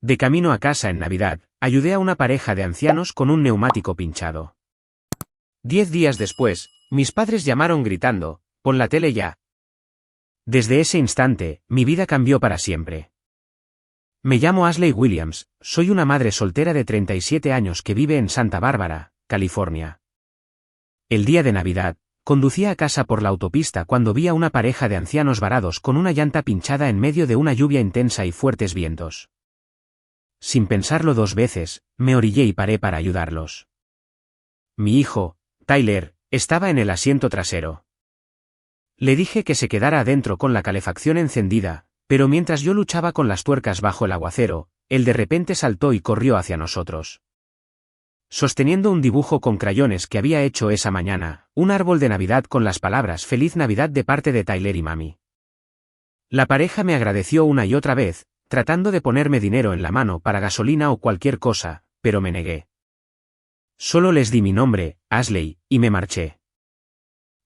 De camino a casa en Navidad, ayudé a una pareja de ancianos con un neumático pinchado. 10 días después, mis padres llamaron gritando, «Pon la tele ya». Desde ese instante, mi vida cambió para siempre. Me llamo Ashley Williams, soy una madre soltera de 37 años que vive en Santa Bárbara, California. El día de Navidad, conducía a casa por la autopista cuando vi a una pareja de ancianos varados con una llanta pinchada en medio de una lluvia intensa y fuertes vientos. Sin pensarlo dos veces, me orillé y paré para ayudarlos. Mi hijo, Tyler, estaba en el asiento trasero. Le dije que se quedara adentro con la calefacción encendida, pero mientras yo luchaba con las tuercas bajo el aguacero, él de repente saltó y corrió hacia nosotros. Sosteniendo un dibujo con crayones que había hecho esa mañana, un árbol de Navidad con las palabras «Feliz Navidad» de parte de Tyler y Mami. La pareja me agradeció una y otra vez, tratando de ponerme dinero en la mano para gasolina o cualquier cosa, pero me negué. Solo les di mi nombre, Ashley, y me marché.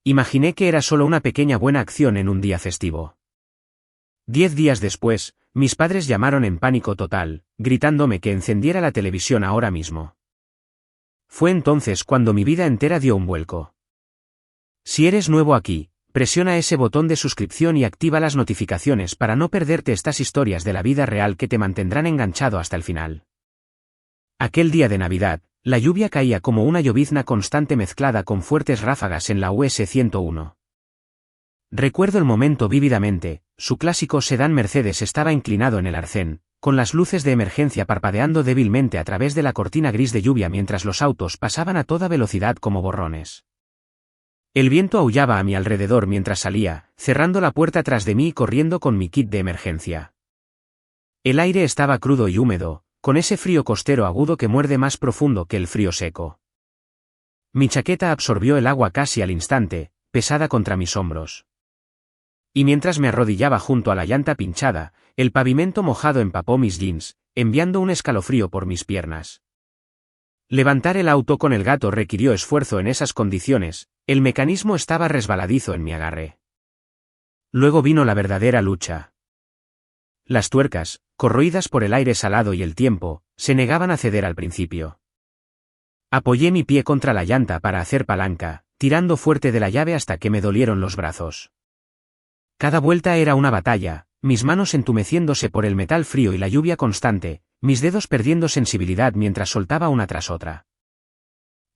Imaginé que era solo una pequeña buena acción en un día festivo. 10 días después, mis padres llamaron en pánico total, gritándome que encendiera la televisión ahora mismo. Fue entonces cuando mi vida entera dio un vuelco. Si eres nuevo aquí, presiona ese botón de suscripción y activa las notificaciones para no perderte estas historias de la vida real que te mantendrán enganchado hasta el final. Aquel día de Navidad, la lluvia caía como una llovizna constante mezclada con fuertes ráfagas en la US 101. Recuerdo el momento vívidamente, su clásico sedán Mercedes estaba inclinado en el arcén, con las luces de emergencia parpadeando débilmente a través de la cortina gris de lluvia mientras los autos pasaban a toda velocidad como borrones. El viento aullaba a mi alrededor mientras salía, cerrando la puerta tras de mí y corriendo con mi kit de emergencia. El aire estaba crudo y húmedo, con ese frío costero agudo que muerde más profundo que el frío seco. Mi chaqueta absorbió el agua casi al instante, pesada contra mis hombros. Y mientras me arrodillaba junto a la llanta pinchada, el pavimento mojado empapó mis jeans, enviando un escalofrío por mis piernas. Levantar el auto con el gato requirió esfuerzo en esas condiciones, el mecanismo estaba resbaladizo en mi agarre. Luego vino la verdadera lucha. Las tuercas, corroídas por el aire salado y el tiempo, se negaban a ceder al principio. Apoyé mi pie contra la llanta para hacer palanca, tirando fuerte de la llave hasta que me dolieron los brazos. Cada vuelta era una batalla, mis manos entumeciéndose por el metal frío y la lluvia constante, mis dedos perdiendo sensibilidad mientras soltaba una tras otra.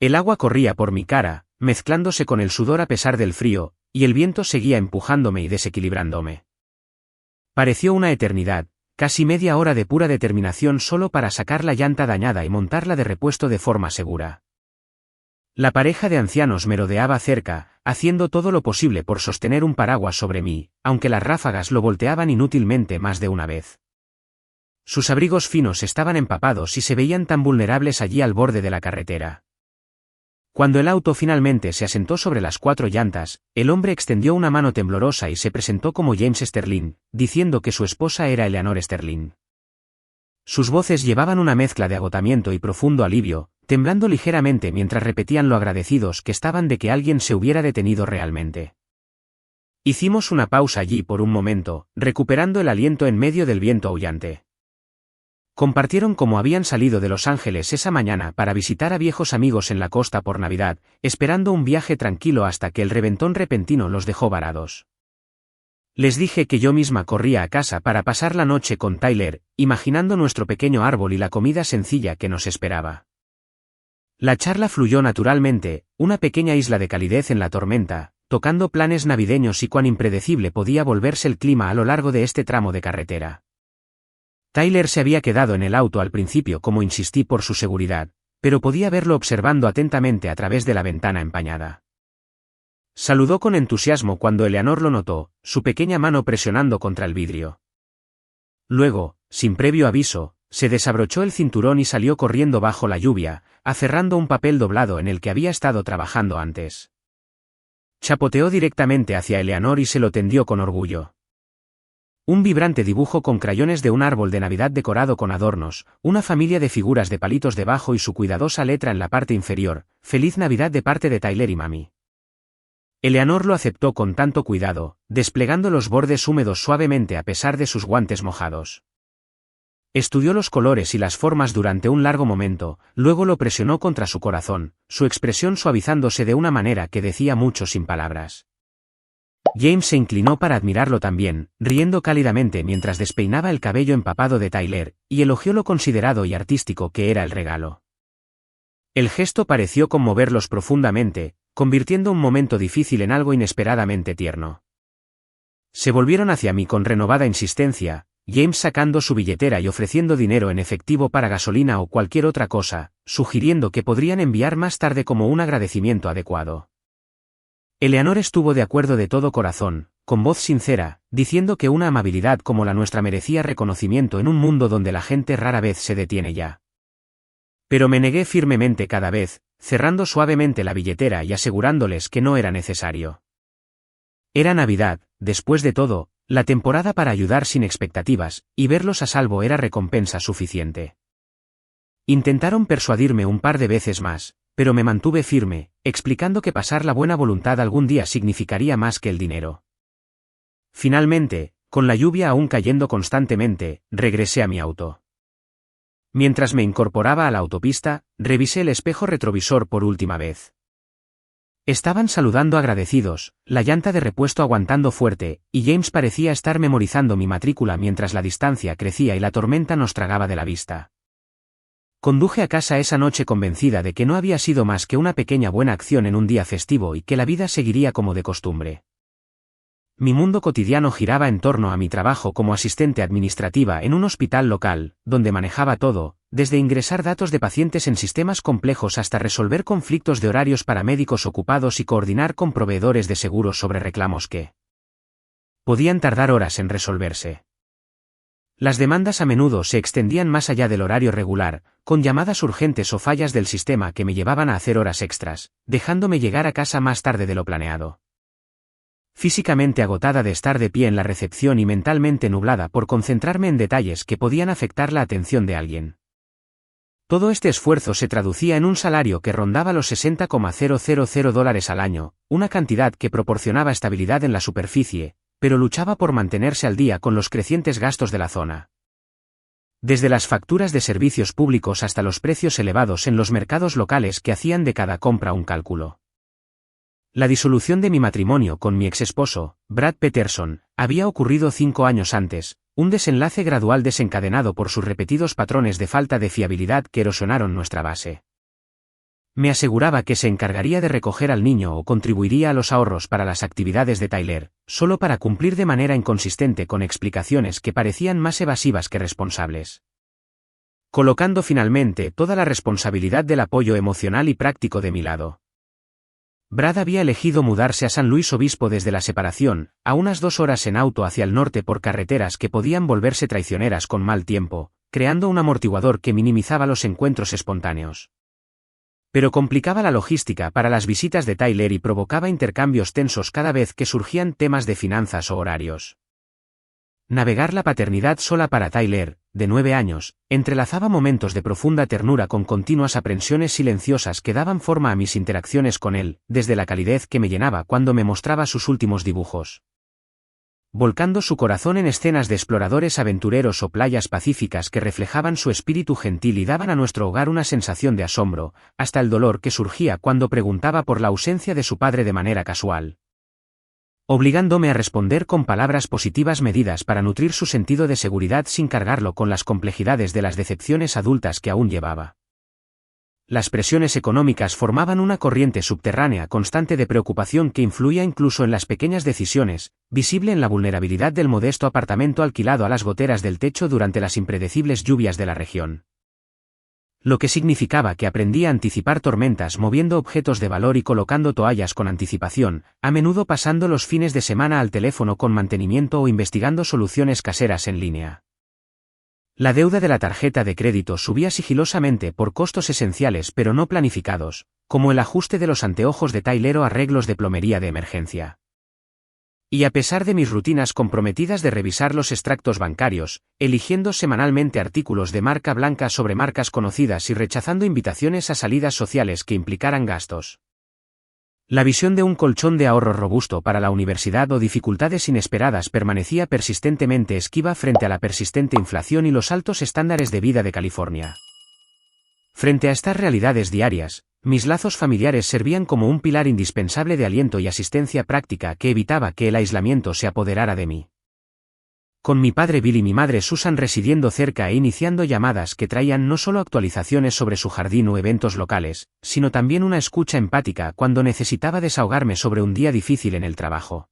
El agua corría por mi cara, mezclándose con el sudor a pesar del frío, y el viento seguía empujándome y desequilibrándome. Pareció una eternidad, casi media hora de pura determinación solo para sacar la llanta dañada y montarla de repuesto de forma segura. La pareja de ancianos me rodeaba cerca, haciendo todo lo posible por sostener un paraguas sobre mí, aunque las ráfagas lo volteaban inútilmente más de una vez. Sus abrigos finos estaban empapados y se veían tan vulnerables allí al borde de la carretera. Cuando el auto finalmente se asentó sobre las 4 llantas, el hombre extendió una mano temblorosa y se presentó como James Sterling, diciendo que su esposa era Eleanor Sterling. Sus voces llevaban una mezcla de agotamiento y profundo alivio, temblando ligeramente mientras repetían lo agradecidos que estaban de que alguien se hubiera detenido realmente. Hicimos una pausa allí por un momento, recuperando el aliento en medio del viento aullante. Compartieron cómo habían salido de Los Ángeles esa mañana para visitar a viejos amigos en la costa por Navidad, esperando un viaje tranquilo hasta que el reventón repentino los dejó varados. Les dije que yo misma corría a casa para pasar la noche con Tyler, imaginando nuestro pequeño árbol y la comida sencilla que nos esperaba. La charla fluyó naturalmente, una pequeña isla de calidez en la tormenta, tocando planes navideños y cuán impredecible podía volverse el clima a lo largo de este tramo de carretera. Tyler se había quedado en el auto al principio como insistí por su seguridad, pero podía verlo observando atentamente a través de la ventana empañada. Saludó con entusiasmo cuando Eleanor lo notó, su pequeña mano presionando contra el vidrio. Luego, sin previo aviso, se desabrochó el cinturón y salió corriendo bajo la lluvia, aferrando un papel doblado en el que había estado trabajando antes. Chapoteó directamente hacia Eleanor y se lo tendió con orgullo. Un vibrante dibujo con crayones de un árbol de Navidad decorado con adornos, una familia de figuras de palitos debajo y su cuidadosa letra en la parte inferior, Feliz Navidad de parte de Tyler y Mami. Eleanor lo aceptó con tanto cuidado, desplegando los bordes húmedos suavemente a pesar de sus guantes mojados. Estudió los colores y las formas durante un largo momento, luego lo presionó contra su corazón, su expresión suavizándose de una manera que decía mucho sin palabras. James se inclinó para admirarlo también, riendo cálidamente mientras despeinaba el cabello empapado de Tyler, y elogió lo considerado y artístico que era el regalo. El gesto pareció conmoverlos profundamente, convirtiendo un momento difícil en algo inesperadamente tierno. Se volvieron hacia mí con renovada insistencia, James sacando su billetera y ofreciendo dinero en efectivo para gasolina o cualquier otra cosa, sugiriendo que podrían enviar más tarde como un agradecimiento adecuado. Eleanor estuvo de acuerdo de todo corazón, con voz sincera, diciendo que una amabilidad como la nuestra merecía reconocimiento en un mundo donde la gente rara vez se detiene ya. Pero me negué firmemente cada vez, cerrando suavemente la billetera y asegurándoles que no era necesario. Era Navidad, después de todo, la temporada para ayudar sin expectativas, y verlos a salvo era recompensa suficiente. Intentaron persuadirme un par de veces más, pero me mantuve firme, explicando que pasar la buena voluntad algún día significaría más que el dinero. Finalmente, con la lluvia aún cayendo constantemente, regresé a mi auto. Mientras me incorporaba a la autopista, revisé el espejo retrovisor por última vez. Estaban saludando agradecidos, la llanta de repuesto aguantando fuerte, y James parecía estar memorizando mi matrícula mientras la distancia crecía y la tormenta nos tragaba de la vista. Conduje a casa esa noche convencida de que no había sido más que una pequeña buena acción en un día festivo y que la vida seguiría como de costumbre. Mi mundo cotidiano giraba en torno a mi trabajo como asistente administrativa en un hospital local, donde manejaba todo, desde ingresar datos de pacientes en sistemas complejos hasta resolver conflictos de horarios para médicos ocupados y coordinar con proveedores de seguros sobre reclamos que podían tardar horas en resolverse. Las demandas a menudo se extendían más allá del horario regular, con llamadas urgentes o fallas del sistema que me llevaban a hacer horas extras, dejándome llegar a casa más tarde de lo planeado. Físicamente agotada de estar de pie en la recepción y mentalmente nublada por concentrarme en detalles que podían afectar la atención de alguien. Todo este esfuerzo se traducía en un salario que rondaba los $60,000 al año, una cantidad que proporcionaba estabilidad en la superficie, pero luchaba por mantenerse al día con los crecientes gastos de la zona. Desde las facturas de servicios públicos hasta los precios elevados en los mercados locales que hacían de cada compra un cálculo. La disolución de mi matrimonio con mi exesposo, Brad Peterson, había ocurrido 5 años antes, un desenlace gradual desencadenado por sus repetidos patrones de falta de fiabilidad que erosionaron nuestra base. Me aseguraba que se encargaría de recoger al niño o contribuiría a los ahorros para las actividades de Tyler, solo para cumplir de manera inconsistente con explicaciones que parecían más evasivas que responsables. Colocando finalmente toda la responsabilidad del apoyo emocional y práctico de mi lado. Brad había elegido mudarse a San Luis Obispo desde la separación, a unas 2 horas en auto hacia el norte por carreteras que podían volverse traicioneras con mal tiempo, creando un amortiguador que minimizaba los encuentros espontáneos. Pero complicaba la logística para las visitas de Tyler y provocaba intercambios tensos cada vez que surgían temas de finanzas o horarios. Navegar la paternidad sola para Tyler, de 9 años, entrelazaba momentos de profunda ternura con continuas aprensiones silenciosas que daban forma a mis interacciones con él, desde la calidez que me llenaba cuando me mostraba sus últimos dibujos. Volcando su corazón en escenas de exploradores aventureros o playas pacíficas que reflejaban su espíritu gentil y daban a nuestro hogar una sensación de asombro, hasta el dolor que surgía cuando preguntaba por la ausencia de su padre de manera casual. Obligándome a responder con palabras positivas medidas para nutrir su sentido de seguridad sin cargarlo con las complejidades de las decepciones adultas que aún llevaba. Las presiones económicas formaban una corriente subterránea constante de preocupación que influía incluso en las pequeñas decisiones, visible en la vulnerabilidad del modesto apartamento alquilado a las goteras del techo durante las impredecibles lluvias de la región. Lo que significaba que aprendí a anticipar tormentas moviendo objetos de valor y colocando toallas con anticipación, a menudo pasando los fines de semana al teléfono con mantenimiento o investigando soluciones caseras en línea. La deuda de la tarjeta de crédito subía sigilosamente por costos esenciales pero no planificados, como el ajuste de los anteojos de Tyler o arreglos de plomería de emergencia. Y a pesar de mis rutinas comprometidas de revisar los extractos bancarios, eligiendo semanalmente artículos de marca blanca sobre marcas conocidas y rechazando invitaciones a salidas sociales que implicaran gastos La visión de un colchón de ahorro robusto para la universidad o dificultades inesperadas permanecía persistentemente esquiva frente a la persistente inflación y los altos estándares de vida de California. Frente a estas realidades diarias, mis lazos familiares servían como un pilar indispensable de aliento y asistencia práctica que evitaba que el aislamiento se apoderara de mí. Con mi padre Bill y mi madre Susan residiendo cerca e iniciando llamadas que traían no solo actualizaciones sobre su jardín o eventos locales, sino también una escucha empática cuando necesitaba desahogarme sobre un día difícil en el trabajo.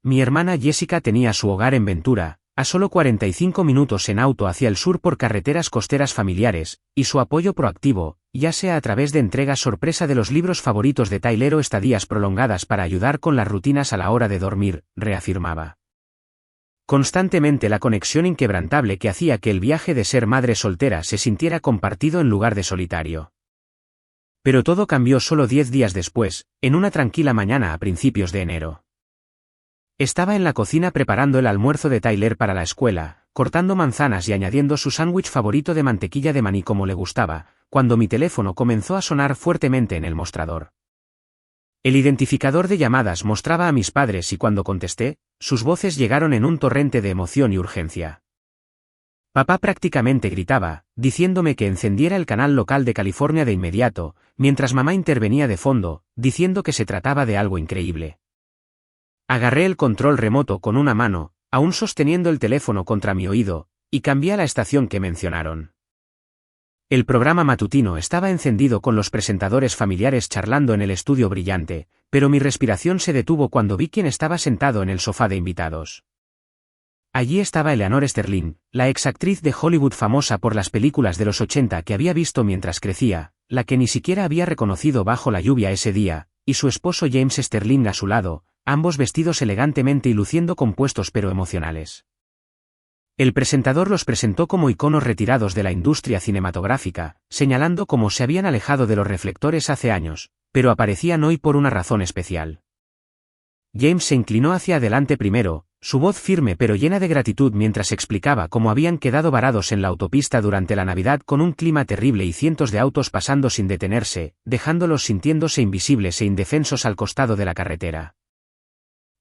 Mi hermana Jessica tenía su hogar en Ventura, a solo 45 minutos en auto hacia el sur por carreteras costeras familiares, y su apoyo proactivo, ya sea a través de entregas sorpresa de los libros favoritos de Tyler o estadías prolongadas para ayudar con las rutinas a la hora de dormir, reafirmaba constantemente la conexión inquebrantable que hacía que el viaje de ser madre soltera se sintiera compartido en lugar de solitario. Pero todo cambió solo 10 días después, en una tranquila mañana a principios de enero. Estaba en la cocina preparando el almuerzo de Tyler para la escuela, cortando manzanas y añadiendo su sándwich favorito de mantequilla de maní como le gustaba, cuando mi teléfono comenzó a sonar fuertemente en el mostrador. El identificador de llamadas mostraba a mis padres y cuando contesté, sus voces llegaron en un torrente de emoción y urgencia. Papá prácticamente gritaba, diciéndome que encendiera el canal local de California de inmediato, mientras mamá intervenía de fondo, diciendo que se trataba de algo increíble. Agarré el control remoto con una mano, aún sosteniendo el teléfono contra mi oído, y cambié a la estación que mencionaron. El programa matutino estaba encendido con los presentadores familiares charlando en el estudio brillante, pero mi respiración se detuvo cuando vi quién estaba sentado en el sofá de invitados. Allí estaba Eleanor Sterling, la exactriz de Hollywood famosa por las películas de los 80 que había visto mientras crecía, la que ni siquiera había reconocido bajo la lluvia ese día, y su esposo James Sterling a su lado, ambos vestidos elegantemente y luciendo compuestos pero emocionales. El presentador los presentó como iconos retirados de la industria cinematográfica, señalando cómo se habían alejado de los reflectores hace años, pero aparecían hoy por una razón especial. James se inclinó hacia adelante primero, su voz firme pero llena de gratitud mientras explicaba cómo habían quedado varados en la autopista durante la Navidad con un clima terrible y cientos de autos pasando sin detenerse, dejándolos sintiéndose invisibles e indefensos al costado de la carretera.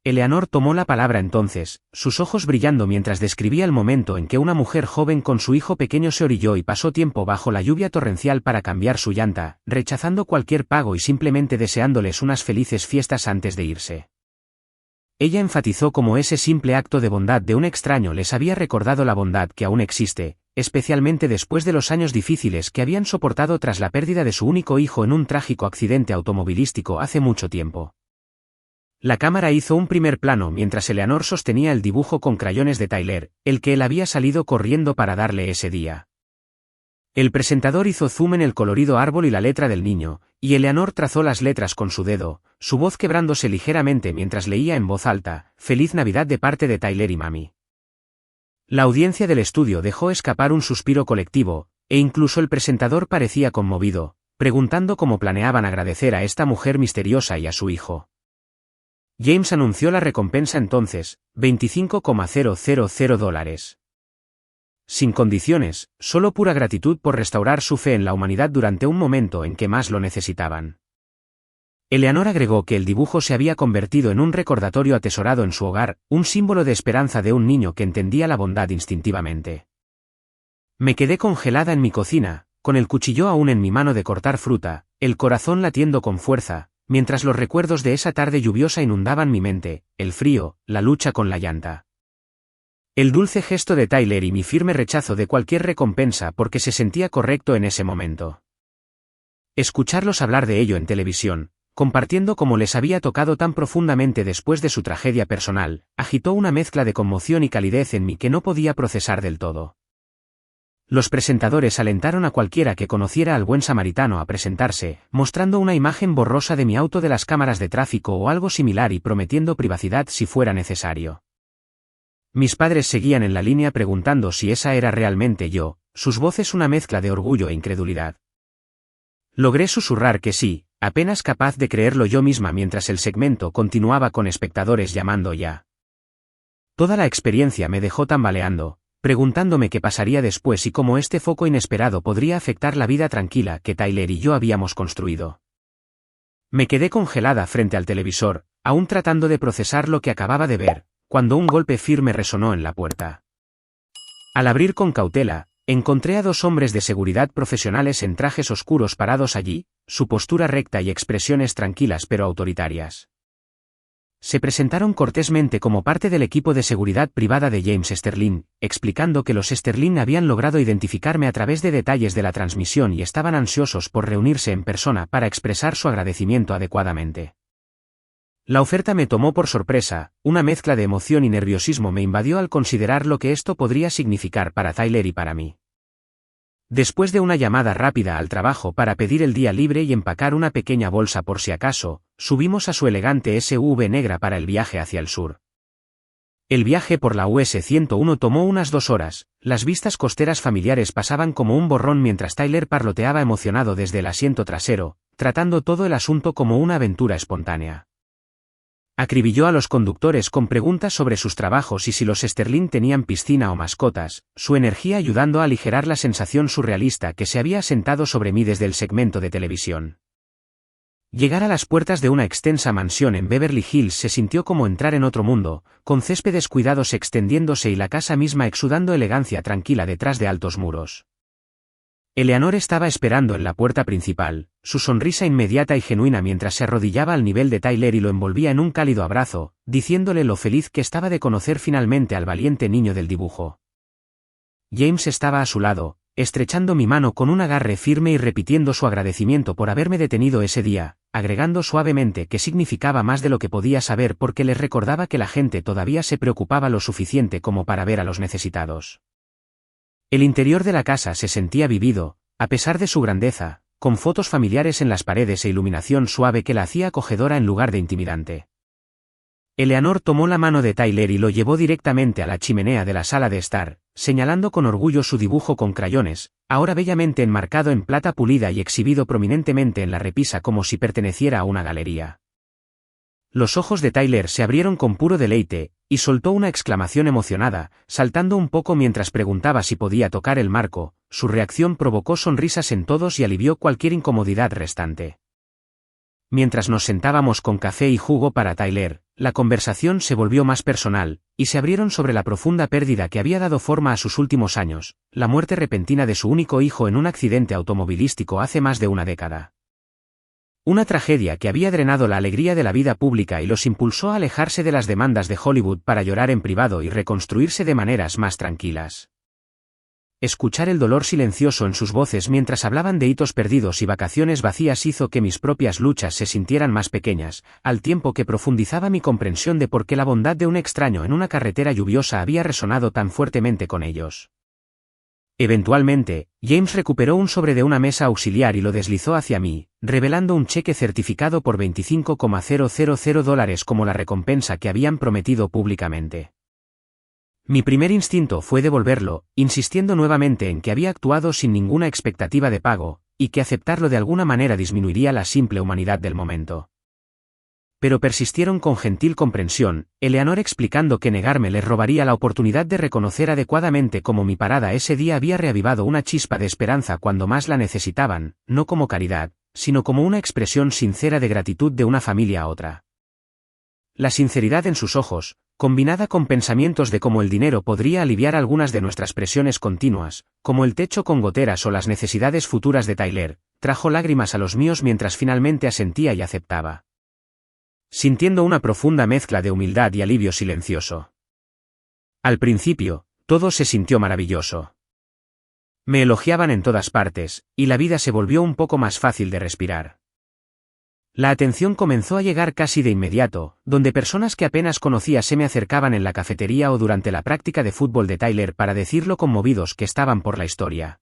Eleanor tomó la palabra entonces, sus ojos brillando mientras describía el momento en que una mujer joven con su hijo pequeño se orilló y pasó tiempo bajo la lluvia torrencial para cambiar su llanta, rechazando cualquier pago y simplemente deseándoles unas felices fiestas antes de irse. Ella enfatizó cómo ese simple acto de bondad de un extraño les había recordado la bondad que aún existe, especialmente después de los años difíciles que habían soportado tras la pérdida de su único hijo en un trágico accidente automovilístico hace mucho tiempo. La cámara hizo un primer plano mientras Eleanor sostenía el dibujo con crayones de Tyler, el que él había salido corriendo para darle ese día. El presentador hizo zoom en el colorido árbol y la letra del niño, y Eleanor trazó las letras con su dedo, su voz quebrándose ligeramente mientras leía en voz alta, «Feliz Navidad de parte de Tyler y mami». La audiencia del estudio dejó escapar un suspiro colectivo, e incluso el presentador parecía conmovido, preguntando cómo planeaban agradecer a esta mujer misteriosa y a su hijo. James anunció la recompensa entonces, $25,000. Sin condiciones, solo pura gratitud por restaurar su fe en la humanidad durante un momento en que más lo necesitaban. Eleanor agregó que el dibujo se había convertido en un recordatorio atesorado en su hogar, un símbolo de esperanza de un niño que entendía la bondad instintivamente. Me quedé congelada en mi cocina, con el cuchillo aún en mi mano de cortar fruta, el corazón latiendo con fuerza, mientras los recuerdos de esa tarde lluviosa inundaban mi mente, el frío, la lucha con la llanta. El dulce gesto de Tyler y mi firme rechazo de cualquier recompensa porque se sentía correcto en ese momento. Escucharlos hablar de ello en televisión, compartiendo cómo les había tocado tan profundamente después de su tragedia personal, agitó una mezcla de conmoción y calidez en mí que no podía procesar del todo. Los presentadores alentaron a cualquiera que conociera al buen samaritano a presentarse, mostrando una imagen borrosa de mi auto de las cámaras de tráfico o algo similar y prometiendo privacidad si fuera necesario. Mis padres seguían en la línea preguntando si esa era realmente yo, sus voces una mezcla de orgullo e incredulidad. Logré susurrar que sí, apenas capaz de creerlo yo misma mientras el segmento continuaba con espectadores llamando ya. Toda la experiencia me dejó tambaleando, preguntándome qué pasaría después y cómo este foco inesperado podría afectar la vida tranquila que Tyler y yo habíamos construido. Me quedé congelada frente al televisor, aún tratando de procesar lo que acababa de ver, cuando un golpe firme resonó en la puerta. Al abrir con cautela, encontré a dos hombres de seguridad profesionales en trajes oscuros parados allí, su postura recta y expresiones tranquilas pero autoritarias. Se presentaron cortésmente como parte del equipo de seguridad privada de James Sterling, explicando que los Sterling habían logrado identificarme a través de detalles de la transmisión y estaban ansiosos por reunirse en persona para expresar su agradecimiento adecuadamente. La oferta me tomó por sorpresa, una mezcla de emoción y nerviosismo me invadió al considerar lo que esto podría significar para Tyler y para mí. Después de una llamada rápida al trabajo para pedir el día libre y empacar una pequeña bolsa por si acaso, subimos a su elegante SUV negra para el viaje hacia el sur. El viaje por la US 101 tomó unas 2 horas, las vistas costeras familiares pasaban como un borrón mientras Tyler parloteaba emocionado desde el asiento trasero, tratando todo el asunto como una aventura espontánea. Acribilló a los conductores con preguntas sobre sus trabajos y si los Sterling tenían piscina o mascotas, su energía ayudando a aligerar la sensación surrealista que se había asentado sobre mí desde el segmento de televisión. Llegar a las puertas de una extensa mansión en Beverly Hills se sintió como entrar en otro mundo, con céspedes cuidados extendiéndose y la casa misma exudando elegancia tranquila detrás de altos muros. Eleanor estaba esperando en la puerta principal, su sonrisa inmediata y genuina mientras se arrodillaba al nivel de Tyler y lo envolvía en un cálido abrazo, diciéndole lo feliz que estaba de conocer finalmente al valiente niño del dibujo. James estaba a su lado, estrechando mi mano con un agarre firme y repitiendo su agradecimiento por haberme detenido ese día, agregando suavemente que significaba más de lo que podía saber porque les recordaba que la gente todavía se preocupaba lo suficiente como para ver a los necesitados. El interior de la casa se sentía vivido, a pesar de su grandeza, con fotos familiares en las paredes e iluminación suave que la hacía acogedora en lugar de intimidante. Eleanor tomó la mano de Tyler y lo llevó directamente a la chimenea de la sala de estar, señalando con orgullo su dibujo con crayones, ahora bellamente enmarcado en plata pulida y exhibido prominentemente en la repisa como si perteneciera a una galería. Los ojos de Tyler se abrieron con puro deleite, y soltó una exclamación emocionada, saltando un poco mientras preguntaba si podía tocar el marco. Su reacción provocó sonrisas en todos y alivió cualquier incomodidad restante. Mientras nos sentábamos con café y jugo para Tyler, la conversación se volvió más personal, y se abrieron sobre la profunda pérdida que había dado forma a sus últimos años, la muerte repentina de su único hijo en un accidente automovilístico hace más de una década. Una tragedia que había drenado la alegría de la vida pública y los impulsó a alejarse de las demandas de Hollywood para llorar en privado y reconstruirse de maneras más tranquilas. Escuchar el dolor silencioso en sus voces mientras hablaban de hitos perdidos y vacaciones vacías hizo que mis propias luchas se sintieran más pequeñas, al tiempo que profundizaba mi comprensión de por qué la bondad de un extraño en una carretera lluviosa había resonado tan fuertemente con ellos. Eventualmente, James recuperó un sobre de una mesa auxiliar y lo deslizó hacia mí, revelando un cheque certificado por $25,000 como la recompensa que habían prometido públicamente. Mi primer instinto fue devolverlo, insistiendo nuevamente en que había actuado sin ninguna expectativa de pago, y que aceptarlo de alguna manera disminuiría la simple humanidad del momento. Pero persistieron con gentil comprensión, Eleanor explicando que negarme les robaría la oportunidad de reconocer adecuadamente cómo mi parada ese día había reavivado una chispa de esperanza cuando más la necesitaban, no como caridad, sino como una expresión sincera de gratitud de una familia a otra. La sinceridad en sus ojos, combinada con pensamientos de cómo el dinero podría aliviar algunas de nuestras presiones continuas, como el techo con goteras o las necesidades futuras de Tyler, trajo lágrimas a los míos mientras finalmente asentía y aceptaba. Sintiendo una profunda mezcla de humildad y alivio silencioso. Al principio, todo se sintió maravilloso. Me elogiaban en todas partes, y la vida se volvió un poco más fácil de respirar. La atención comenzó a llegar casi de inmediato, donde personas que apenas conocía se me acercaban en la cafetería o durante la práctica de fútbol de Tyler para decir lo conmovidos que estaban por la historia.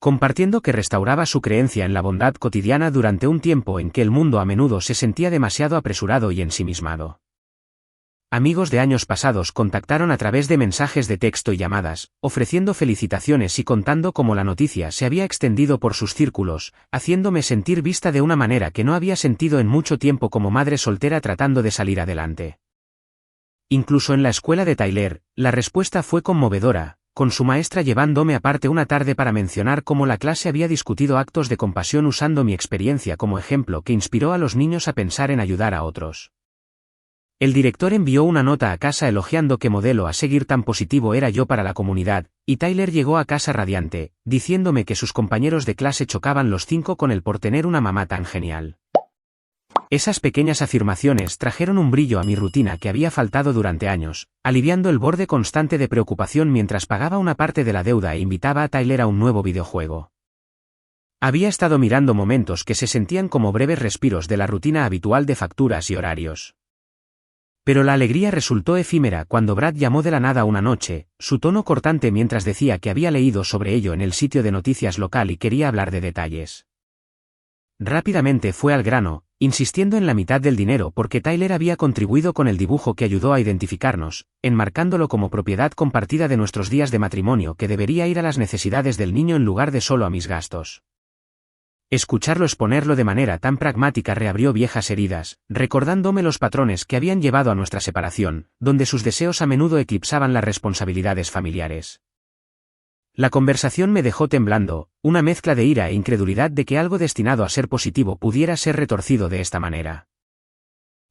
Compartiendo que restauraba su creencia en la bondad cotidiana durante un tiempo en que el mundo a menudo se sentía demasiado apresurado y ensimismado. Amigos de años pasados contactaron a través de mensajes de texto y llamadas, ofreciendo felicitaciones y contando cómo la noticia se había extendido por sus círculos, haciéndome sentir vista de una manera que no había sentido en mucho tiempo como madre soltera tratando de salir adelante. Incluso en la escuela de Tyler, la respuesta fue conmovedora, con su maestra llevándome aparte una tarde para mencionar cómo la clase había discutido actos de compasión usando mi experiencia como ejemplo que inspiró a los niños a pensar en ayudar a otros. El director envió una nota a casa elogiando qué modelo a seguir tan positivo era yo para la comunidad, y Tyler llegó a casa radiante, diciéndome que sus compañeros de clase chocaban los 5 con él por tener una mamá tan genial. Esas pequeñas afirmaciones trajeron un brillo a mi rutina que había faltado durante años, aliviando el borde constante de preocupación mientras pagaba una parte de la deuda e invitaba a Tyler a un nuevo videojuego. Había estado mirando momentos que se sentían como breves respiros de la rutina habitual de facturas y horarios. Pero la alegría resultó efímera cuando Brad llamó de la nada una noche, su tono cortante mientras decía que había leído sobre ello en el sitio de noticias local y quería hablar de detalles. Rápidamente fue al grano, insistiendo en la mitad del dinero porque Tyler había contribuido con el dibujo que ayudó a identificarnos, enmarcándolo como propiedad compartida de nuestros días de matrimonio que debería ir a las necesidades del niño en lugar de solo a mis gastos. Escucharlo exponerlo de manera tan pragmática reabrió viejas heridas, recordándome los patrones que habían llevado a nuestra separación, donde sus deseos a menudo eclipsaban las responsabilidades familiares. La conversación me dejó temblando, una mezcla de ira e incredulidad de que algo destinado a ser positivo pudiera ser retorcido de esta manera.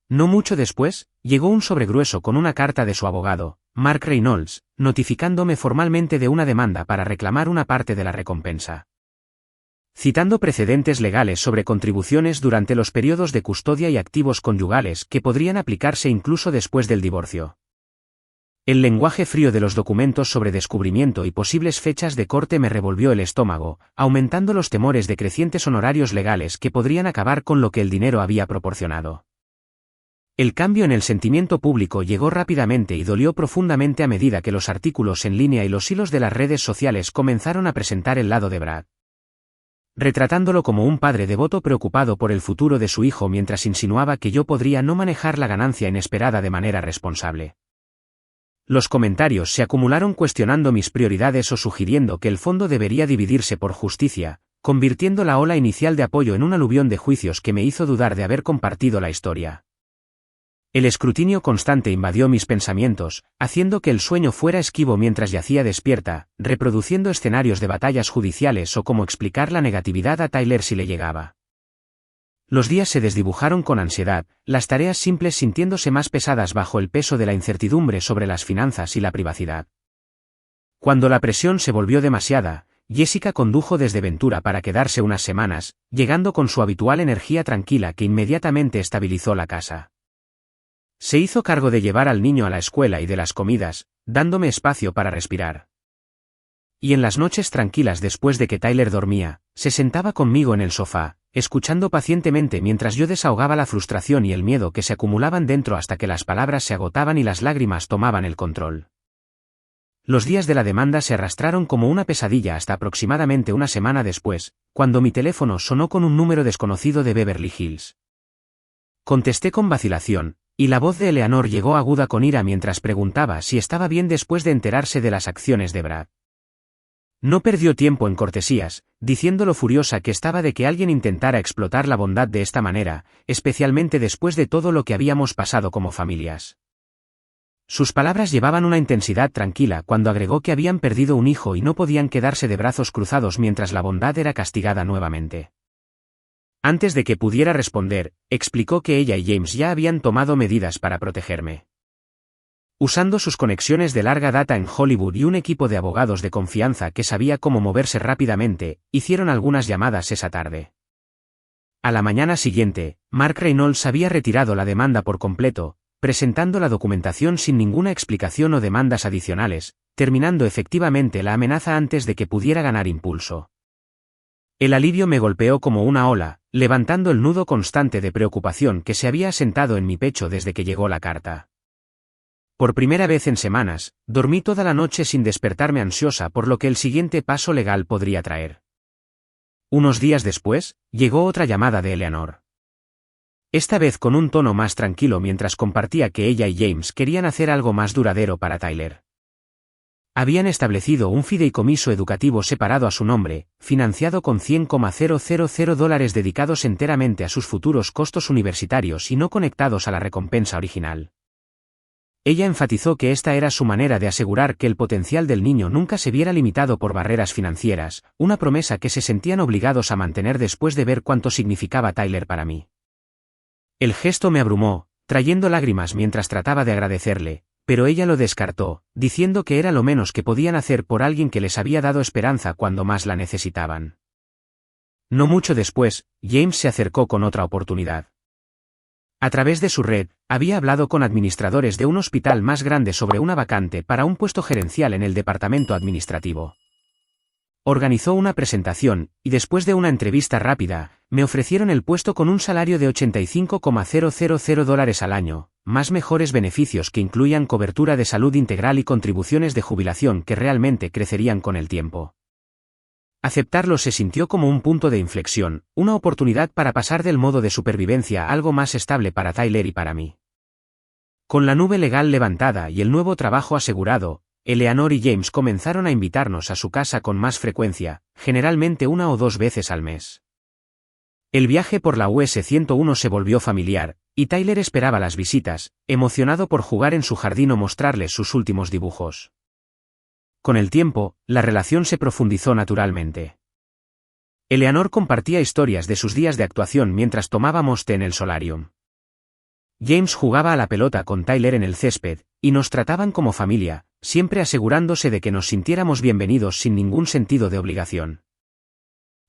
No mucho después, llegó un sobre grueso con una carta de su abogado, Mark Reynolds, notificándome formalmente de una demanda para reclamar una parte de la recompensa. Citando precedentes legales sobre contribuciones durante los periodos de custodia y activos conyugales que podrían aplicarse incluso después del divorcio. El lenguaje frío de los documentos sobre descubrimiento y posibles fechas de corte me revolvió el estómago, aumentando los temores de crecientes honorarios legales que podrían acabar con lo que el dinero había proporcionado. El cambio en el sentimiento público llegó rápidamente y dolió profundamente a medida que los artículos en línea y los hilos de las redes sociales comenzaron a presentar el lado de Brad. Retratándolo como un padre devoto preocupado por el futuro de su hijo mientras insinuaba que yo podría no manejar la ganancia inesperada de manera responsable. Los comentarios se acumularon cuestionando mis prioridades o sugiriendo que el fondo debería dividirse por justicia, convirtiendo la ola inicial de apoyo en un aluvión de juicios que me hizo dudar de haber compartido la historia. El escrutinio constante invadió mis pensamientos, haciendo que el sueño fuera esquivo mientras yacía despierta, reproduciendo escenarios de batallas judiciales o cómo explicar la negatividad a Tyler si le llegaba. Los días se desdibujaron con ansiedad, las tareas simples sintiéndose más pesadas bajo el peso de la incertidumbre sobre las finanzas y la privacidad. Cuando la presión se volvió demasiada, Jessica condujo desde Ventura para quedarse unas semanas, llegando con su habitual energía tranquila que inmediatamente estabilizó la casa. Se hizo cargo de llevar al niño a la escuela y de las comidas, dándome espacio para respirar. Y en las noches tranquilas después de que Tyler dormía, se sentaba conmigo en el sofá, escuchando pacientemente mientras yo desahogaba la frustración y el miedo que se acumulaban dentro hasta que las palabras se agotaban y las lágrimas tomaban el control. Los días de la demanda se arrastraron como una pesadilla hasta aproximadamente una semana después, cuando mi teléfono sonó con un número desconocido de Beverly Hills. Contesté con vacilación, y la voz de Eleanor llegó aguda con ira mientras preguntaba si estaba bien después de enterarse de las acciones de Brad. No perdió tiempo en cortesías, diciendo lo furiosa que estaba de que alguien intentara explotar la bondad de esta manera, especialmente después de todo lo que habíamos pasado como familias. Sus palabras llevaban una intensidad tranquila cuando agregó que habían perdido un hijo y no podían quedarse de brazos cruzados mientras la bondad era castigada nuevamente. Antes de que pudiera responder, explicó que ella y James ya habían tomado medidas para protegerme. Usando sus conexiones de larga data en Hollywood y un equipo de abogados de confianza que sabía cómo moverse rápidamente, hicieron algunas llamadas esa tarde. A la mañana siguiente, Mark Reynolds había retirado la demanda por completo, presentando la documentación sin ninguna explicación o demandas adicionales, terminando efectivamente la amenaza antes de que pudiera ganar impulso. El alivio me golpeó como una ola, levantando el nudo constante de preocupación que se había asentado en mi pecho desde que llegó la carta. Por primera vez en semanas, dormí toda la noche sin despertarme ansiosa por lo que el siguiente paso legal podría traer. Unos días después, llegó otra llamada de Eleanor. Esta vez con un tono más tranquilo mientras compartía que ella y James querían hacer algo más duradero para Tyler. Habían establecido un fideicomiso educativo separado a su nombre, financiado con $100,000 dedicados enteramente a sus futuros costos universitarios y no conectados a la recompensa original. Ella enfatizó que esta era su manera de asegurar que el potencial del niño nunca se viera limitado por barreras financieras, una promesa que se sentían obligados a mantener después de ver cuánto significaba Tyler para mí. El gesto me abrumó, trayendo lágrimas mientras trataba de agradecerle, pero ella lo descartó, diciendo que era lo menos que podían hacer por alguien que les había dado esperanza cuando más la necesitaban. No mucho después, James se acercó con otra oportunidad. A través de su red, había hablado con administradores de un hospital más grande sobre una vacante para un puesto gerencial en el departamento administrativo. Organizó una presentación, y después de una entrevista rápida, me ofrecieron el puesto con un salario de $85,000 al año, más mejores beneficios que incluían cobertura de salud integral y contribuciones de jubilación que realmente crecerían con el tiempo. Aceptarlo se sintió como un punto de inflexión, una oportunidad para pasar del modo de supervivencia a algo más estable para Tyler y para mí. Con la nube legal levantada y el nuevo trabajo asegurado, Eleanor y James comenzaron a invitarnos a su casa con más frecuencia, generalmente 1 o 2 veces al mes. El viaje por la US 101 se volvió familiar, y Tyler esperaba las visitas, emocionado por jugar en su jardín o mostrarles sus últimos dibujos. Con el tiempo, la relación se profundizó naturalmente. Eleanor compartía historias de sus días de actuación mientras tomábamos té en el solarium. James jugaba a la pelota con Tyler en el césped, y nos trataban como familia, siempre asegurándose de que nos sintiéramos bienvenidos sin ningún sentido de obligación.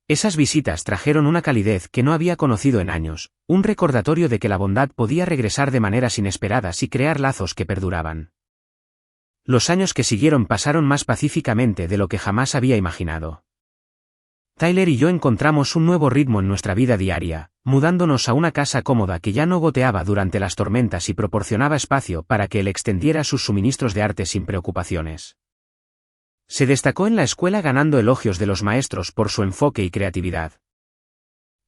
Esas visitas trajeron una calidez que no había conocido en años, un recordatorio de que la bondad podía regresar de maneras inesperadas y crear lazos que perduraban. Los años que siguieron pasaron más pacíficamente de lo que jamás había imaginado. Tyler y yo encontramos un nuevo ritmo en nuestra vida diaria, mudándonos a una casa cómoda que ya no goteaba durante las tormentas y proporcionaba espacio para que él extendiera sus suministros de arte sin preocupaciones. Se destacó en la escuela ganando elogios de los maestros por su enfoque y creatividad.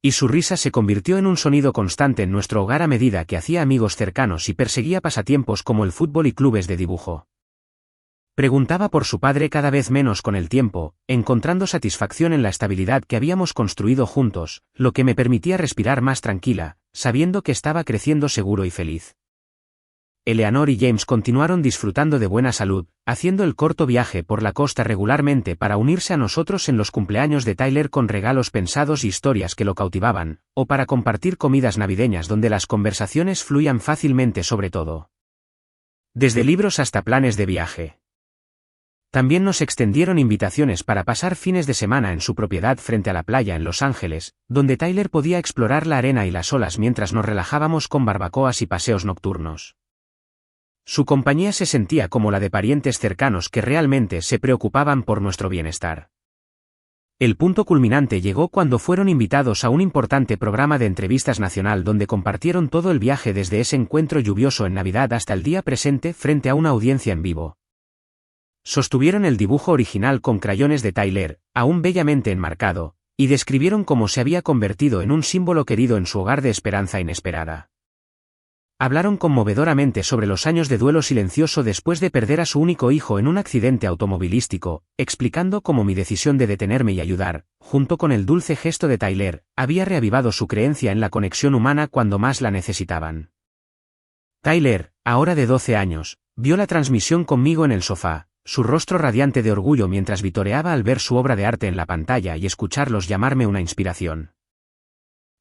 Y su risa se convirtió en un sonido constante en nuestro hogar a medida que hacía amigos cercanos y perseguía pasatiempos como el fútbol y clubes de dibujo. Preguntaba por su padre cada vez menos con el tiempo, encontrando satisfacción en la estabilidad que habíamos construido juntos, lo que me permitía respirar más tranquila, sabiendo que estaba creciendo seguro y feliz. Eleanor y James continuaron disfrutando de buena salud, haciendo el corto viaje por la costa regularmente para unirse a nosotros en los cumpleaños de Tyler con regalos pensados y historias que lo cautivaban, o para compartir comidas navideñas donde las conversaciones fluían fácilmente sobre todo. Desde libros hasta planes de viaje. También nos extendieron invitaciones para pasar fines de semana en su propiedad frente a la playa en Los Ángeles, donde Tyler podía explorar la arena y las olas mientras nos relajábamos con barbacoas y paseos nocturnos. Su compañía se sentía como la de parientes cercanos que realmente se preocupaban por nuestro bienestar. El punto culminante llegó cuando fueron invitados a un importante programa de entrevistas nacional donde compartieron todo el viaje desde ese encuentro lluvioso en Navidad hasta el día presente frente a una audiencia en vivo. Sostuvieron el dibujo original con crayones de Tyler, aún bellamente enmarcado, y describieron cómo se había convertido en un símbolo querido en su hogar de esperanza inesperada. Hablaron conmovedoramente sobre los años de duelo silencioso después de perder a su único hijo en un accidente automovilístico, explicando cómo mi decisión de detenerme y ayudar, junto con el dulce gesto de Tyler, había reavivado su creencia en la conexión humana cuando más la necesitaban. Tyler, ahora de 12 años, vio la transmisión conmigo en el sofá, su rostro radiante de orgullo mientras vitoreaba al ver su obra de arte en la pantalla y escucharlos llamarme una inspiración.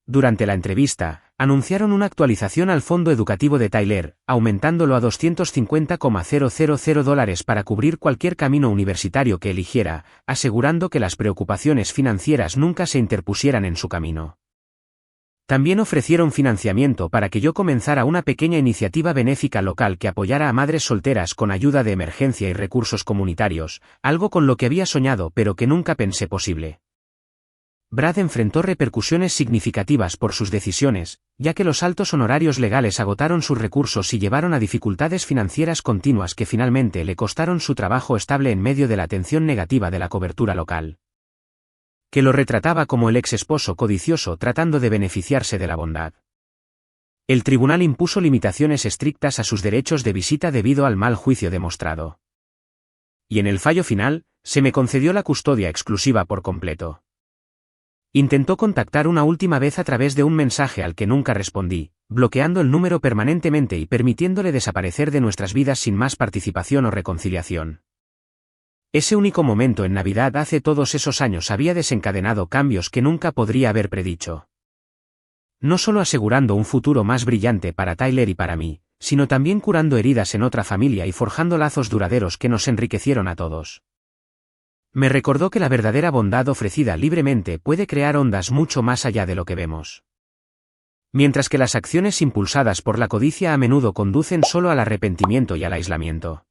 Durante la entrevista, anunciaron una actualización al fondo educativo de Tyler, aumentándolo a $250,000 para cubrir cualquier camino universitario que eligiera, asegurando que las preocupaciones financieras nunca se interpusieran en su camino. También ofrecieron financiamiento para que yo comenzara una pequeña iniciativa benéfica local que apoyara a madres solteras con ayuda de emergencia y recursos comunitarios, algo con lo que había soñado pero que nunca pensé posible. Brad enfrentó repercusiones significativas por sus decisiones, ya que los altos honorarios legales agotaron sus recursos y llevaron a dificultades financieras continuas que finalmente le costaron su trabajo estable en medio de la atención negativa de la cobertura local. Que lo retrataba como el ex esposo codicioso tratando de beneficiarse de la bondad. El tribunal impuso limitaciones estrictas a sus derechos de visita debido al mal juicio demostrado. Y en el fallo final, se me concedió la custodia exclusiva por completo. Intentó contactar una última vez a través de un mensaje al que nunca respondí, bloqueando el número permanentemente y permitiéndole desaparecer de nuestras vidas sin más participación o reconciliación. Ese único momento en Navidad hace todos esos años había desencadenado cambios que nunca podría haber predicho. No solo asegurando un futuro más brillante para Tyler y para mí, sino también curando heridas en otra familia y forjando lazos duraderos que nos enriquecieron a todos. Me recordó que la verdadera bondad ofrecida libremente puede crear ondas mucho más allá de lo que vemos. Mientras que las acciones impulsadas por la codicia a menudo conducen solo al arrepentimiento y al aislamiento.